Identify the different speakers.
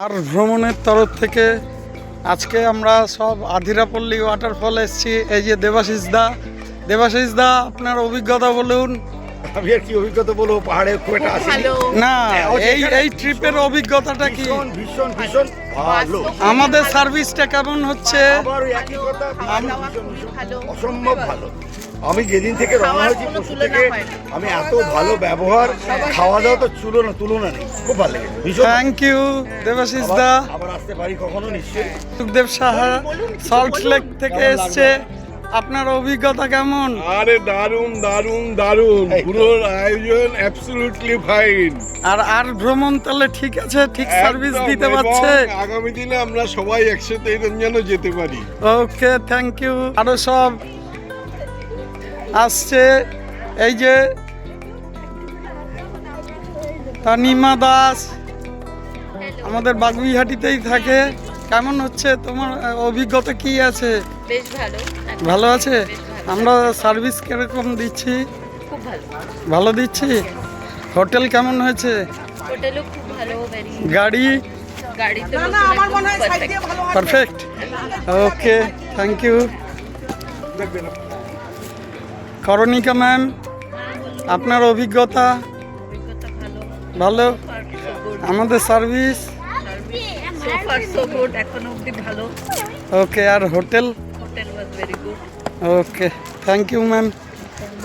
Speaker 1: আর ভ্রমণের তরফ থেকে আজকে আমরা সব আধিরাপল্লী ওয়াটারফল এসেছি। এই যে দেবাশিস দা আপনার অভিজ্ঞতা বলুন।
Speaker 2: আমি আর কি অভিজ্ঞতা বলবো, পাহাড়ে খুব একটা আসিনি।
Speaker 1: না, এই ট্রিপের অভিজ্ঞতাটা কি?
Speaker 2: ভীষণ ভীষণ ভালো।
Speaker 1: আমাদের সার্ভিসটা কেমন হচ্ছে?
Speaker 2: আবার ওই একই কথা, ভীষণ অসম্ভব ভালো। আমি যেদিন থেকে রওনা হয়েছি পশু থেকে, আমি এত ভালো ব্যবহার, খাওয়া দাওয়া তো তুলনা নেই। খুব ভালো লেগেছে, ভীষণ।
Speaker 1: থ্যাংক ইউ দেবাশিস দা।
Speaker 2: আবার আসতে পারি কখনো নিশ্চয়ই।
Speaker 1: সুখদেব সাহা সল্ট লেক থেকে এসছে, আপনার অভিজ্ঞতা কেমন?
Speaker 3: আরে দারুণ দারুণ দারুণ, পুরো আয়োজন অ্যাবসলিউটলি ফাইন।
Speaker 1: আর ভ্রমণ তাহলে ঠিক আছে, ঠিক সার্ভিস দিতে পারছে।
Speaker 3: আগামী দিনে আমরা সবাই একসাথে যেন যেতে পারি।
Speaker 1: ওকে, থ্যাংক ইউ। আরো সব আসছে, এই যে তানিমা দাস আমাদের বাগুইহাটিতেই থাকে। কেমন হচ্ছে তোমার অভিজ্ঞতা, কি আছে?
Speaker 4: বেশ ভালো।
Speaker 1: ভালো আছে। আমরা সার্ভিস কিরকম দিচ্ছি?
Speaker 4: খুব ভালো।
Speaker 1: ভালো দিচ্ছি। হোটেল কেমন হয়েছে?
Speaker 4: হোটেলও খুব ভালো।
Speaker 1: গাড়ি
Speaker 4: গাড়িতে
Speaker 5: আমার মনে হয় সাইড দিয়ে ভালো হয়।
Speaker 1: Perfect. Okay, thank you. Karanika ma'am, আপনার অভিজ্ঞতা? ভালো। আমাদের service
Speaker 4: so far so good, এখনো অবধি ভালো।
Speaker 1: ওকে। আর hotel?
Speaker 4: Hotel was very good.
Speaker 1: Okay, thank you ma'am.